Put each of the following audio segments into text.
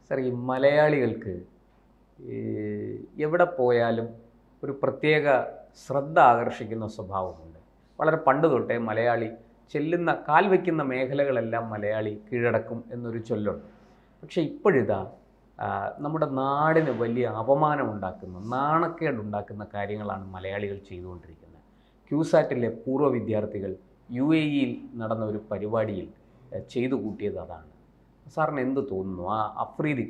Sir, ഈ മലയാളികൾക്ക് എവിടെ പോയാലും ഒരു പ്രത്യേക ശ്രദ്ധ ആകർഷിക്കുന്ന സ്വഭാവമുണ്ട്. വളരെ പണ്ട് തൊട്ടേ മലയാളി കാൽ വയ്ക്കുന്ന മേഖലകളെല്ലാം മലയാളി കീഴടക്കും എന്നൊരു ചൊല്ലുണ്ട്. പക്ഷേ ഇപ്പോഴിതാ നമ്മുടെ നാടിന് വലിയ അപമാനമുണ്ടാക്കുന്ന, നാണക്കേടുണ്ടാക്കുന്ന കാര്യങ്ങളാണ് മലയാളികൾ ചെയ്തുകൊണ്ടിരിക്കുന്നത്. ക്യൂസാറ്റിലെ പൂർവ്വ വിദ്യാർത്ഥികൾ UAE-യിൽ നടന്ന ഒരു പരിപാടിയിൽ ചെയ്തു കൂട്ടിയത് അതാണ്. സാറിന് എന്ത് തോന്നുന്നു? ആ അഫ്രീദി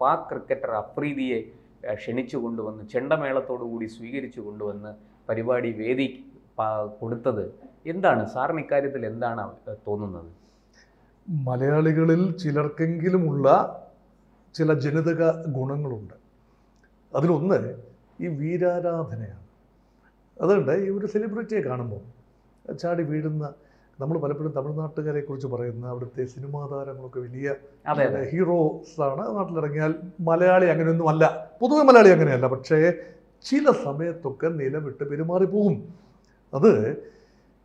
പാക് ക്രിക്കറ്റർ അഫ്രീദിയെ ക്ഷണിച്ചു കൊണ്ടുവന്ന് ചെണ്ടമേളത്തോടു കൂടി സ്വീകരിച്ചു കൊണ്ടുവന്ന് പരിപാടി വേദി കൊടുത്തത് എന്താണ് സാറിന് ഇക്കാര്യത്തിൽ എന്താണ് തോന്നുന്നത്? മലയാളികളിൽ ചിലർക്കെങ്കിലുമുള്ള ചില ജനിതക ഗുണങ്ങളുണ്ട്. അതിലൊന്ന് ഈ വീരാരാധനയാണ്. അതുകൊണ്ട് ഈ ഒരു സെലിബ്രിറ്റിയെ കാണുമ്പോൾ ചാടി വീഴുന്ന, നമ്മൾ പലപ്പോഴും തമിഴ്നാട്ടുകാരെ കുറിച്ച് പറയുന്ന അവിടുത്തെ സിനിമാ താരങ്ങളൊക്കെ വലിയ ഹീറോസാണ്. നാട്ടിലിറങ്ങിയാൽ മലയാളി അങ്ങനെയൊന്നും അല്ല, പൊതുവെ മലയാളി അങ്ങനെയല്ല. പക്ഷേ ചില സമയത്തൊക്കെ നിലവിട്ട് പെരുമാറിപ്പോകും. അത്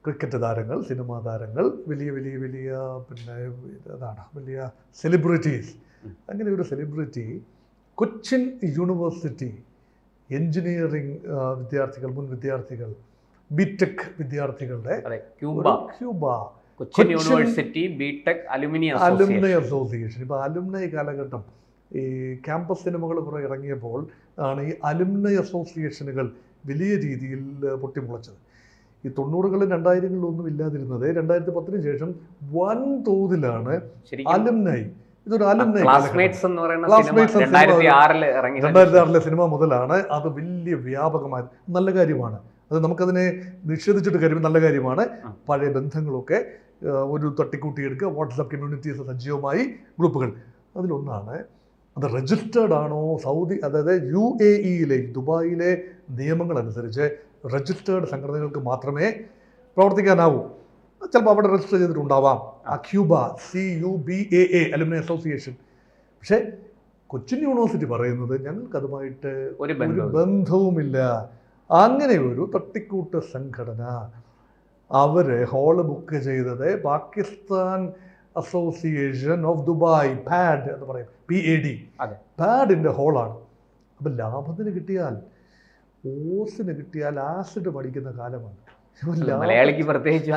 ക്രിക്കറ്റ് താരങ്ങൾ, സിനിമാ താരങ്ങൾ, വലിയ വലിയ വലിയ വലിയ സെലിബ്രിറ്റീസ്. അങ്ങനെ ഒരു സെലിബ്രിറ്റി കൊച്ചിൻ യൂണിവേഴ്സിറ്റി എൻജിനീയറിംഗ് വിദ്യാർത്ഥികൾ, മുൻ വിദ്യാർത്ഥികൾ, ബിടെക് വിദ്യാർത്ഥികളുടെ Cochin university BTech alumni association. ഇപ്പോൾ അലുമിനി കാലഘട്ടം ഈ ക്യാമ്പസ് സിനിമകൾ കുറെ ഇറങ്ങിയപ്പോൾ ആണ് ഈ അലുമിനി അസോസിയേഷനുകൾ വലിയ രീതിയിൽ പൊട്ടിമുളച്ചത്. ഈ 90കളിലും 2000കളിലൊന്നും ഇല്ലാതിരുന്നത് 2010 ശേഷം വൻതോതിലാണ് അലുമിനി. ഇതൊരു അലുമിനി 2006 സിനിമ മുതലാണ് അത് വലിയ വ്യാപകമായത്. നല്ല കാര്യമാണ്, അത് നമുക്കതിനെ നിഷേധിച്ചിട്ട് കാര്യം, നല്ല കാര്യമാണ്. പഴയ ബന്ധങ്ങളൊക്കെ ഒരു തട്ടിക്കൂട്ടിയെടുക്കുക, വാട്സപ്പ് കമ്മ്യൂണിറ്റീസ് സജീവമായി ഗ്രൂപ്പുകൾ. അതിലൊന്നാണ് അത് രജിസ്റ്റേർഡ് ആണോ സൗദി, അതായത് UAE-യിലെ ദുബായിലെ നിയമങ്ങളനുസരിച്ച് രജിസ്റ്റേർഡ് സംഘടനകൾക്ക് മാത്രമേ പ്രവർത്തിക്കാനാവൂ. ചിലപ്പോൾ അവിടെ രജിസ്റ്റർ ചെയ്തിട്ടുണ്ടാവാം. അക്യൂബ CUBAA alumni association. പക്ഷേ കൊച്ചിൻ യൂണിവേഴ്സിറ്റി പറയുന്നത് ഞങ്ങൾക്കതുമായിട്ട് ഒരു ബന്ധവുമില്ല. അങ്ങനെ ഒരു തട്ടിക്കൂട്ട് സംഘടന അവര് ഹോള് ബുക്ക് ചെയ്തത് Pakistan association of Dubai, PAD എന്ന് പറയും, PAD, പാഡിന്റെ ഹോളാണ്. അപ്പം ലാഭത്തിന് കിട്ടിയാൽ, ഓസിന് കിട്ടിയാൽ ആസിഡ് പഠിക്കുന്ന കാലമാണ്. മലയാളിക്ക് പ്രത്യേകിച്ച്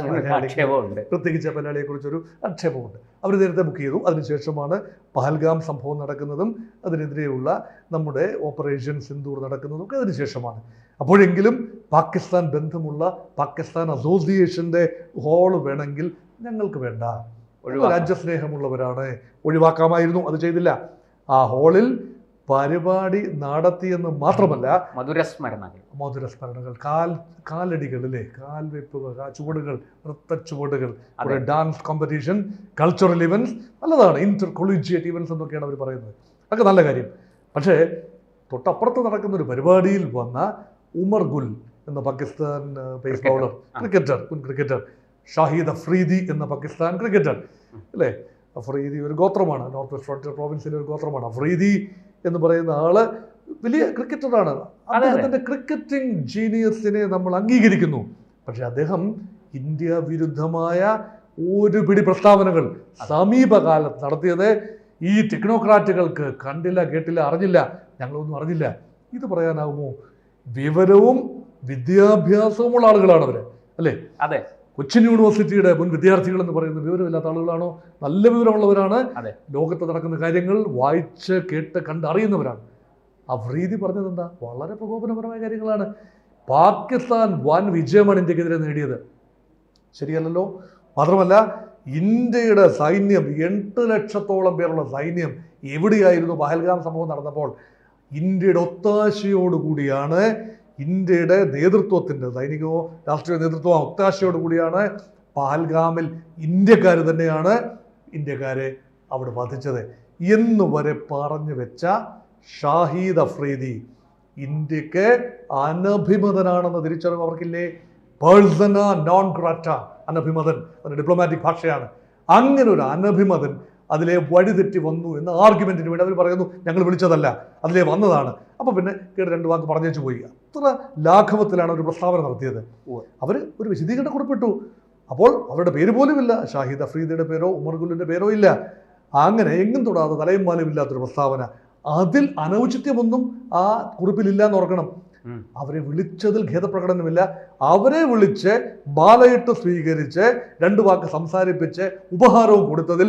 മലയാളിയെ കുറിച്ചൊരു ആക്ഷേപമുണ്ട്. അവർ നേരത്തെ ബുക്ക് ചെയ്തു. അതിനുശേഷമാണ് പഹൽഗാം സംഭവം നടക്കുന്നതും അതിനെതിരെയുള്ള നമ്മുടെ ഓപ്പറേഷൻ സിന്ദൂർ നടക്കുന്നതും ഒക്കെ അതിനുശേഷമാണ്. അപ്പോഴെങ്കിലും പാകിസ്ഥാൻ ബന്ധമുള്ള പാകിസ്ഥാൻ അസോസിയേഷന്റെ ഹോള് വേണമെങ്കിൽ ഞങ്ങൾക്ക് വേണ്ട, രാജ്യസ്നേഹമുള്ളവരാണ്, ഒഴിവാക്കാമായിരുന്നു. അത് ചെയ്തില്ല. ആ ഹോളിൽ പരിപാടി നടത്തിയെന്ന് മാത്രമല്ല, മധുരസ്മരണകൾ, കാലടികളിലെ കാൽവെപ്പുകൾ, ചുവടുകൾ, നൃത്ത ചുവടുകൾ, ഡാൻസ് കോമ്പറ്റീഷൻ, കൾച്ചറൽ ഇവന്റ്സ്, നല്ലതാണ്. ഇന്റർ കൊളീജിയേറ്റ് ഇവന്റ്സ് എന്നൊക്കെയാണ് അവർ പറയുന്നത്. അതൊക്കെ നല്ല കാര്യം. പക്ഷേ തൊട്ടപ്പുറത്ത് നടക്കുന്ന ഒരു പരിപാടിയിൽ വന്ന ഉമർ ഗുൽ എന്ന പാകിസ്ഥാൻ പേസ് ബൗളർ, മുൻ ക്രിക്കറ്റർ, ഷാഹിദ് അഫ്രീദി എന്ന പാകിസ്ഥാൻ ക്രിക്കറ്റർ, അല്ലേ? അഫ്രീദി ഒരു ഗോത്രമാണ്, നോർത്ത് വെസ്റ്റ് ഫ്രോണ്ടിയർ പ്രോവിൻസിലെ ഒരു ഗോത്രമാണ്. അഫ്രീദി എന്ന് പറയുന്ന ആള് വലിയ ക്രിക്കറ്ററാണ്. അദ്ദേഹത്തിന്റെ ക്രിക്കറ്റിംഗ് ജീനിയസിനെ നമ്മൾ അംഗീകരിക്കുന്നു. പക്ഷെ അദ്ദേഹം ഇന്ത്യ വിരുദ്ധമായ ഒരു പിടി പ്രസ്താവനകൾ സമീപകാലത്ത് നടത്തിയത് ഈ ടെക്നോക്രാറ്റുകൾക്ക് കണ്ടില്ല, കേട്ടില്ല, അറിഞ്ഞില്ല, ഞങ്ങളൊന്നും അറിഞ്ഞില്ല. ഇത് പറയാനാകുമോ? വിവരവും വിദ്യാഭ്യാസവുമുള്ള ആളുകളാണ് അവര്, അല്ലേ? അതെ. കൊച്ചിൻ യൂണിവേഴ്സിറ്റിയുടെ മുൻ വിദ്യാർത്ഥികൾ എന്ന് പറയുന്ന വിവരമില്ലാത്ത ആളുകളാണോ? നല്ല വിവരമുള്ളവരാണ്. ലോകത്ത് നടക്കുന്ന കാര്യങ്ങൾ വായിച്ച് കേട്ട് കണ്ടറിയുന്നവരാണ്. അഫ്രീദി പറഞ്ഞത് എന്താ? വളരെ പ്രകോപനപരമായ കാര്യങ്ങളാണ്. പാകിസ്ഥാൻ വൻ വിജയമാണ് ഇന്ത്യക്കെതിരെ നേടിയത്, ശരിയല്ലല്ലോ? മാത്രമല്ല ഇന്ത്യയുടെ സൈന്യം, 8 ലക്ഷത്തോളം പേരുള്ള സൈന്യം എവിടെയായിരുന്നു പഹൽഗാം സംഭവം നടന്നപ്പോൾ? ഇന്ത്യയുടെ ഒത്താശയോടുകൂടിയാണ്, ഇന്ത്യയുടെ നേതൃത്വത്തിൻ്റെ, സൈനികമോ രാഷ്ട്രീയ നേതൃത്വമോ ഒത്താശയോടുകൂടിയാണ് പഹൽഗാമിൽ ഇന്ത്യക്കാർ തന്നെയാണ് ഇന്ത്യക്കാരെ അവിടെ വധിച്ചത് എന്ന് വരെ പറഞ്ഞു വെച്ച ഷാഹിദ് അഫ്രീദി ഇന്ത്യക്ക് അനഭിമതനാണെന്ന് തിരിച്ചറിവ് അവർക്കില്ലേ? പേഴ്സണ നോൺ ഗ്രാറ്റ, അനഭിമതൻ, അതിൻ്റെ ഡിപ്ലോമാറ്റിക് ഭാഷയാണ്. അങ്ങനെ ഒരു അനഭിമതൻ അതിലെ വഴിതെറ്റി വന്നു എന്ന ആർഗ്യുമെന്റിന് വേണ്ടി അവർ പറയുന്നു ഞങ്ങൾ വിളിച്ചതല്ല, അതിലേ വന്നതാണ്. അപ്പോൾ പിന്നെ കേട്ട് 2 വാക്ക് പറഞ്ഞേച്ചു പോയി. അത്ര ലാഘവത്തിലാണ് ഒരു പ്രസ്താവന നടത്തിയത്. അവർ ഒരു വിശദീകരണം കുറിപ്പിട്ടു. അപ്പോൾ അവരുടെ പേര് പോലും ഇല്ല, ഷാഹിദ് അഫ്രീദിയുടെ പേരോ ഉമർ ഗുലിൻ്റെ പേരോ ഇല്ല. അങ്ങനെ എങ്ങും തൊടാതെ തലയും മാലയും ഇല്ലാത്തൊരു പ്രസ്താവന. അതിൽ അനൗചിത്യമൊന്നും ആ കുറിപ്പിലില്ല എന്ന് ഓർക്കണം. അവരെ വിളിച്ചതിൽ ഖേദപ്രകടനമില്ല. അവരെ വിളിച്ച് മാലയിട്ട് സ്വീകരിച്ച് 2 വാക്ക് സംസാരിപ്പിച്ച് ഉപഹാരവും കൊടുത്തതിൽ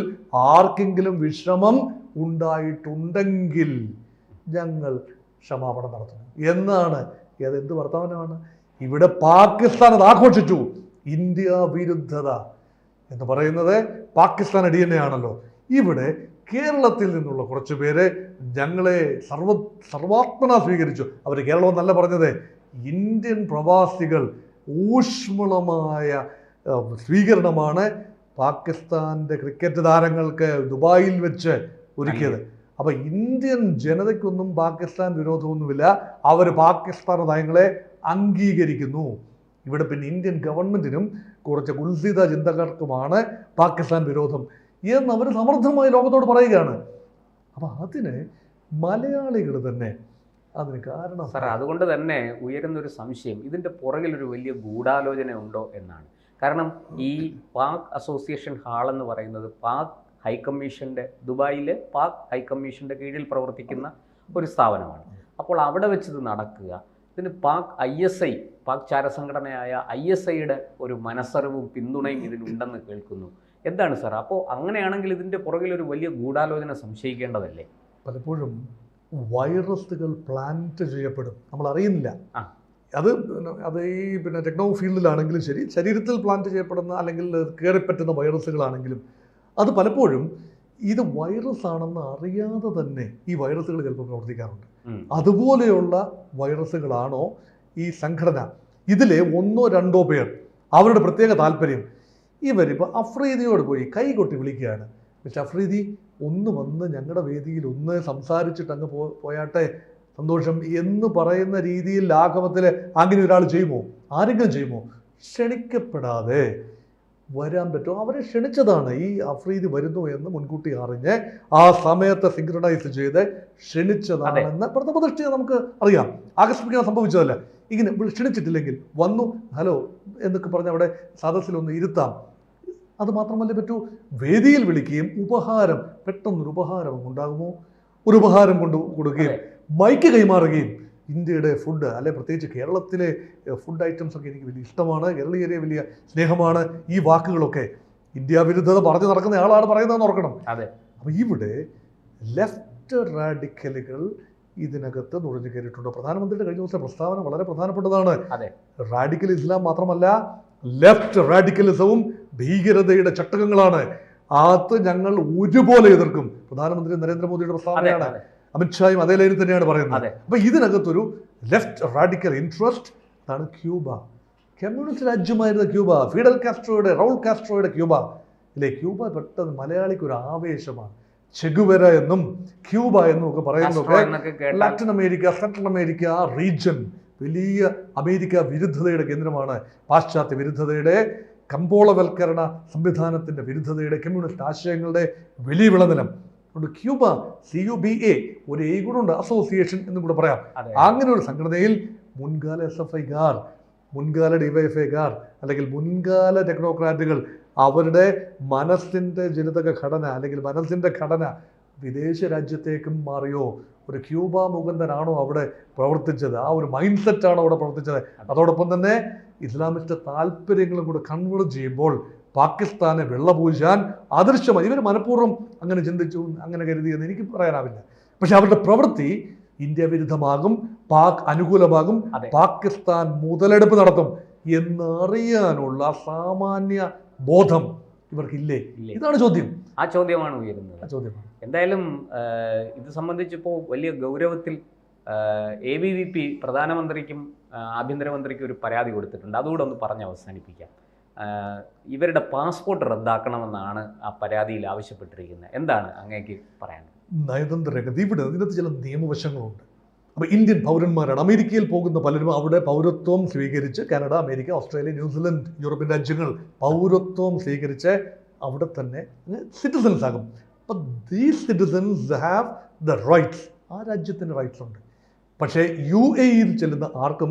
ആർക്കെങ്കിലും വിഷമം ഉണ്ടായിട്ടുണ്ടെങ്കിൽ ഞങ്ങൾ ക്ഷമാപണം നടത്തുന്നു എന്നാണ്. അതെന്ത് വർത്തമാനമാണ്? ഇവിടെ പാകിസ്ഥാൻ അത് ആഘോഷിച്ചു. ഇന്ത്യ വിരുദ്ധത എന്ന് പറയുന്നത് പാകിസ്ഥാൻ DNA ആണല്ലോ. ഇവിടെ കേരളത്തിൽ നിന്നുള്ള കുറച്ച് പേര് ഞങ്ങളെ സർവാത്മന സ്വീകരിച്ചു. അവർ കേരളം എന്നല്ല പറഞ്ഞത്, ഇന്ത്യൻ പ്രവാസികൾ ഊഷ്മളമായ സ്വീകരണമാണ് പാകിസ്ഥാൻ്റെ ക്രിക്കറ്റ് താരങ്ങൾക്ക് ദുബായിൽ വെച്ച് ഒരുക്കിയത്. അപ്പം ഇന്ത്യൻ ജനതയ്ക്കൊന്നും പാകിസ്ഥാൻ വിരോധമൊന്നുമില്ല. അവർ പാകിസ്ഥാൻ നയങ്ങളെ അംഗീകരിക്കുന്നു. ഇവിടെ പിന്നെ ഇന്ത്യൻ ഗവൺമെൻറ്റിനും കുറച്ച് കുൽസിത ചിന്തകർക്കുമാണ് പാകിസ്ഥാൻ വിരോധം എന്നവർ സമർത്ഥമായി ലോകത്തോട് പറയുകയാണ്. അപ്പം അതിന് മലയാളികൾ തന്നെ അതിന് കാരണം. സാർ, അതുകൊണ്ട് തന്നെ ഉയരുന്നൊരു സംശയം ഇതിൻ്റെ പുറകിലൊരു വലിയ ഗൂഢാലോചന ഉണ്ടോ എന്നാണ്. കാരണം ഈ പാക് അസോസിയേഷൻ ഹാൾ എന്ന് പറയുന്നത് പാക് ഹൈക്കമ്മീഷൻ്റെ, ദുബായിലെ പാക് ഹൈക്കമ്മീഷൻ്റെ കീഴിൽ പ്രവർത്തിക്കുന്ന ഒരു സ്ഥാപനമാണ്. അപ്പോൾ അവിടെ വെച്ചത് നടക്കുക, ഇതിന് പാക് ISI, പാക് ചാരസംഘടനയായ ISIയുടെ ഒരു മനസ്സറിവും പിന്തുണയും ഇതിനുണ്ടെന്ന് കേൾക്കുന്നു. എന്താണ് സാർ? അപ്പോൾ അങ്ങനെയാണെങ്കിൽ ഇതിൻ്റെ പുറകിലൊരു വലിയ ഗൂഢാലോചന സംശയിക്കേണ്ടതല്ലേ? പലപ്പോഴും വൈറസുകൾ പ്ലാന്റ് ചെയ്യപ്പെടും, നമ്മൾ അറിയുന്നില്ല. അത് ഈ ടെക്നോ ഫീൽഡിലാണെങ്കിലും ശരി, ശരീരത്തിൽ പ്ലാന്റ് ചെയ്യപ്പെടുന്ന അല്ലെങ്കിൽ കയറിപ്പറ്റുന്ന വൈറസുകളാണെങ്കിലും അത് പലപ്പോഴും ഇത് വൈറസ് ആണെന്ന് അറിയാതെ തന്നെ ഈ വൈറസുകൾ ചിലപ്പോൾ പ്രവർത്തിക്കാറുണ്ട്. അതുപോലെയുള്ള വൈറസുകളാണോ ഈ സംഘടന? ഇതിലെ 1-2 പേർ അവരുടെ പ്രത്യേക താല്പര്യം. ഇവരിപ്പോൾ അഫ്രീദിയോട് പോയി കൈകൊട്ടി വിളിക്കുകയാണ്, പക്ഷെ അഫ്രീദി ഒന്ന് വന്ന് ഞങ്ങളുടെ വേദിയിൽ ഒന്ന് സംസാരിച്ചിട്ട് അങ്ങ് പോയാട്ടെ, സന്തോഷം എന്ന് പറയുന്ന രീതിയിൽ ലാഘവത്തിൽ അങ്ങനെ ഒരാൾ ചെയ്യുമോ? ആരെങ്കിലും ചെയ്യുമോ? ക്ഷണിക്കപ്പെടാതെ വരാൻ പറ്റുമോ? അവരെ ക്ഷണിച്ചതാണ്. ഈ അഫ്രീദി വരുന്നു എന്ന് മുൻകൂട്ടി അറിഞ്ഞ് ആ സമയത്ത് സിങ്ക്രണൈസ് ചെയ്ത് ക്ഷണിച്ചതാണെന്ന് പ്രഥമദൃഷ്ടിയെ നമുക്ക് അറിയാം. ആകസ്മികം സംഭവിച്ചതല്ല. ഇങ്ങനെ ക്ഷണിച്ചിട്ടില്ലെങ്കിൽ വന്നു ഹലോ എന്നൊക്കെ പറഞ്ഞ് അവിടെ സദസ്സിലൊന്ന് ഇരുത്താം. അത് മാത്രമല്ലേ പറ്റൂ, വേദിയിൽ വിളിക്കുകയും ഉപഹാരം, പെട്ടെന്നൊരു ഉപഹാരം ഉണ്ടാകുമോ? ഒരു ഉപഹാരം കൊടുക്കുകയും മൈക്ക് കൈമാറുകയും ഇന്ത്യയുടെ ഫുഡ്, അല്ലെ പ്രത്യേകിച്ച് കേരളത്തിലെ ഫുഡ് ഐറ്റംസ് ഒക്കെ എനിക്ക് വലിയ ഇഷ്ടമാണ്, കേരളീയരെ വലിയ സ്നേഹമാണ്. ഈ വാക്കുകളൊക്കെ ഇന്ത്യ വിരുദ്ധത പറഞ്ഞു നടക്കുന്ന ആളാണ് പറയുന്നതെന്ന് ഓർക്കണം. അപ്പോൾ ഇവിടെ ലെഫ്റ്റ് റാഡിക്കലുകൾ ഇതിനകത്ത് നുഴഞ്ഞു കയറിയിട്ടുണ്ട്. പ്രധാനമന്ത്രിയുടെ കഴിഞ്ഞ ദിവസത്തെ പ്രസ്താവന വളരെ പ്രധാനപ്പെട്ടതാണ്. റാഡിക്കൽ ഇസ്ലാം മാത്രമല്ല, ലെഫ്റ്റ് റാഡിക്കലിസവും ഭീകരതയുടെ ചട്ടകങ്ങളാണ്. അത് ഞങ്ങൾ ഒരുപോലെ എതിർക്കും. പ്രധാനമന്ത്രി നരേന്ദ്രമോദിയുടെ പ്രസ്താവനയാണ്. അമിത്ഷായും അതേ ലൈനിൽ തന്നെയാണ് പറയുന്നത്. അപ്പോൾ ഇതിനകത്തൊരു ലെഫ്റ്റ് റാഡിക്കൽ ഇൻട്രസ്റ്റ് ആണ് ക്യൂബ. കമ്മ്യൂണിസ്റ്റ് രാജ്യമായിരുന്ന ക്യൂബ, ഫിഡൽ കാസ്ട്രോയുടെ, റൗൾ കാസ്ട്രോയുടെ ക്യൂബ ഇല്ലേ? ക്യൂബ പെട്ടെന്ന് മലയാളിക്ക് ഒരു ആവേശമാണ്. ചെഗുവര എന്നും ക്യൂബ എന്നും ഒക്കെ പറയുന്നതൊക്കെ ലാറ്റിൻ അമേരിക്ക, സെൻട്രൽ അമേരിക്ക ആ റീജിയൻ വലിയ അമേരിക്ക വിരുദ്ധതയുടെ കേന്ദ്രമാണ്. പാശ്ചാത്യ വിരുദ്ധതയുടെ, കമ്പോളവൽക്കരണ സംവിധാനത്തിൻ്റെ വിരുദ്ധതയുടെ, കമ്മ്യൂണിസ്റ്റ് ആശയങ്ങളുടെ വലിയ വിളനിലം. അതുകൊണ്ട് ക്യൂബ CUBA ഒരു A കൂടെ അസോസിയേഷൻ എന്നും കൂടെ പറയാം. അങ്ങനെ ഒരു സംഘടനയിൽ മുൻകാല SFIക്കാർ, മുൻകാല DYFIക്കാർ അല്ലെങ്കിൽ മുൻകാല ടെക്നോക്രാറ്റുകൾ അവരുടെ മനസ്സിൻ്റെ ജനിതക ഘടന അല്ലെങ്കിൽ മനസ്സിൻ്റെ ഘടന വിദേശ രാജ്യത്തേക്കും മാറിയോ? ഒരു ക്യൂബ മുകുന്ദനാണോ അവിടെ പ്രവർത്തിച്ചത്? ആ ഒരു മൈൻഡ് സെറ്റാണോ അവിടെ പ്രവർത്തിച്ചത്? അതോടൊപ്പം തന്നെ ഇസ്ലാമിസ്റ്റ് താല്പര്യങ്ങളും കൂടെ കൺവേർട്ട് ചെയ്യുമ്പോൾ പാകിസ്ഥാനെ വെള്ളപൂശാൻ അദൃശ്യമായി ഇവർ മനഃപൂർവ്വം അങ്ങനെ ചിന്തിച്ചു, അങ്ങനെ കരുതിയെന്ന് എനിക്ക് പറയാനാവില്ല. പക്ഷെ അവരുടെ പ്രവൃത്തി ഇന്ത്യ വിരുദ്ധമാകും, പാക് അനുകൂലമാകും, പാകിസ്ഥാൻ മുതലെടുപ്പ് നടത്തും എന്നറിയാനുള്ള സാമാന്യ ബോധം ഇവർക്കില്ലേ? ഇതാണ് ചോദ്യം. ആ ചോദ്യമാണ് ഉയരുന്നത്. എന്തായാലും ഇത് സംബന്ധിച്ചിപ്പോൾ വലിയ ഗൗരവത്തിൽ ABVP പ്രധാനമന്ത്രിക്കും ആഭ്യന്തരമന്ത്രിക്കും ഒരു പരാതി കൊടുത്തിട്ടുണ്ട്. അതുകൂടെ ഒന്ന് പറഞ്ഞ് അവസാനിപ്പിക്കാം. ഇവരുടെ പാസ്പോർട്ട് റദ്ദാക്കണമെന്നാണ് ആ പരാതിയിൽ ആവശ്യപ്പെട്ടിരിക്കുന്നത്. എന്താണ് അങ്ങേക്ക് പറയാനുള്ളത്? നയതന്ത്ര രംഗത്ത് ഇവിടെ ഇതിനകത്ത് ചില നിയമവശങ്ങളുണ്ട്. അപ്പോൾ ഇന്ത്യൻ പൗരന്മാരാണ്. അമേരിക്കയിൽ പോകുന്ന പലരും അവിടെ പൗരത്വം സ്വീകരിച്ച്, Canada, America, Australia, New Zealand, European രാജ്യങ്ങൾ പൗരത്വം സ്വീകരിച്ച് അവിടെ തന്നെ സിറ്റിസൺസ് ആകും. അപ്പം these citizens have the rights. ആ രാജ്യത്തിന് റൈറ്റ്സ് ഉണ്ട്. പക്ഷേ UAEയിൽ ചെല്ലുന്ന ആർക്കും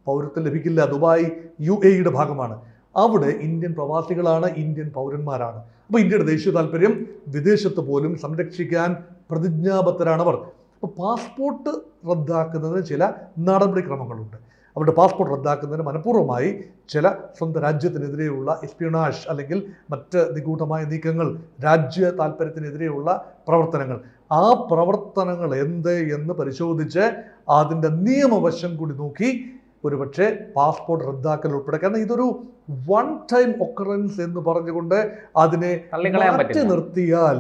പൗരത്വം ലഭിക്കില്ല. ദുബായ് UAEയുടെ ഭാഗമാണ്. അവിടെ ഇന്ത്യൻ പ്രവാസികളാണ്, ഇന്ത്യൻ പൗരന്മാരാണ്. അപ്പോൾ ഇന്ത്യയുടെ ദേശീയ താല്പര്യം വിദേശത്ത് പോലും സംരക്ഷിക്കാൻ പ്രതിജ്ഞാബദ്ധരാണവർ. അപ്പോൾ പാസ്പോർട്ട് റദ്ദാക്കുന്നതിന് ചില നടപടിക്രമങ്ങളുണ്ട്. അവരുടെ പാസ്പോർട്ട് റദ്ദാക്കുന്നതിന് മനഃപൂർവ്വമായി ചില സ്വന്തം രാജ്യത്തിനെതിരെയുള്ള എസ്പിയോണാഷ് അല്ലെങ്കിൽ മറ്റ് നിഗൂഢമായ നീക്കങ്ങൾ, രാജ്യ താല്പര്യത്തിനെതിരെയുള്ള പ്രവർത്തനങ്ങൾ, ആ പ്രവർത്തനങ്ങൾ എന്ത് എന്ന് പരിശോധിച്ച് അതിൻ്റെ നിയമവശം കൂടി നോക്കി ഒരുപക്ഷെ പാസ്പോർട്ട് റദ്ദാക്കൽ ഉൾപ്പെടെ, കാരണം ഇതൊരു വൺ ടൈം ഒക്കറൻസ് എന്ന് പറഞ്ഞുകൊണ്ട് അതിനെ മാറ്റി നിർത്തിയാൽ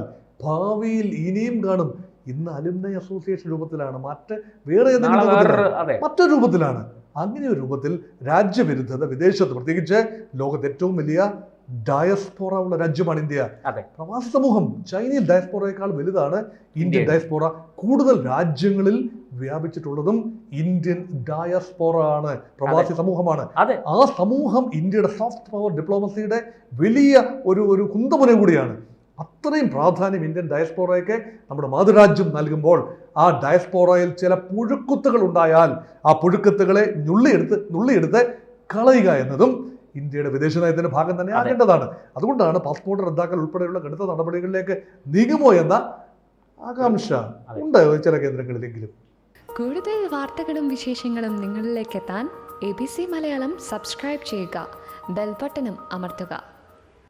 ഭാവിയിൽ ഇനിയും കാണും. ഇന്ന് അലുമിനി അസോസിയേഷൻ രൂപത്തിലാണ്, വേറെ ഏതെങ്കിലും മറ്റൊരു രൂപത്തിലാണ്. അങ്ങനെ ഒരു രൂപത്തിൽ രാജ്യവിരുദ്ധത വിദേശത്ത്, പ്രത്യേകിച്ച് ലോകത്ത് ഏറ്റവും വലിയ ഡയസ്പോറ ഉള്ള രാജ്യമാണ് ഇന്ത്യ. പ്രവാസി സമൂഹം ചൈനീസ് ഡയസ്പോറയേക്കാൾ വലുതാണ് ഇന്ത്യൻ ഡയസ്പോറ. കൂടുതൽ രാജ്യങ്ങളിൽ വ്യാപിച്ചിട്ടുള്ളതും ഇന്ത്യൻ ഡയസ്പോറ ആണ്, പ്രവാസി സമൂഹമാണ്. ആ സമൂഹം ഇന്ത്യയുടെ സോഫ്റ്റ് പവർ ഡിപ്ലോമസിയുടെ വലിയ ഒരു കുന്തമുന കൂടിയാണ്. അത്രയും പ്രാധാന്യം ഇന്ത്യൻ ഡയസ്പോറയ്ക്ക് നമ്മുടെ മാതൃരാജ്യം നൽകുമ്പോൾ ആ ഡയസ്പോറയിൽ ചില പുഴുക്കുത്തുകൾ ഉണ്ടായാൽ ആ പുഴുക്കുത്തുകളെ നുള്ളിയെടുത്ത് കളയുക എന്നതും ഇന്ത്യയുടെ വിദേശ നയത്തിന്റെ ഭാഗം തന്നെ ആകേണ്ടതാണ്. അതുകൊണ്ടാണ് പാസ്പോർട്ട് റദ്ദാക്കൽ ഉൾപ്പെടെയുള്ള കടുത്ത നടപടികളിലേക്ക് നീങ്ങുമോ എന്ന ആകാംക്ഷ ഉണ്ട് ചില കേന്ദ്രങ്ങളിലെങ്കിലും. കൂടുതൽ വാർത്തകളും വിശേഷങ്ങളും നിങ്ങളിലേക്ക് എത്താൻ ABC മലയാളം സബ്സ്ക്രൈബ് ചെയ്യുക, ബെൽ ബട്ടണും അമർത്തുക.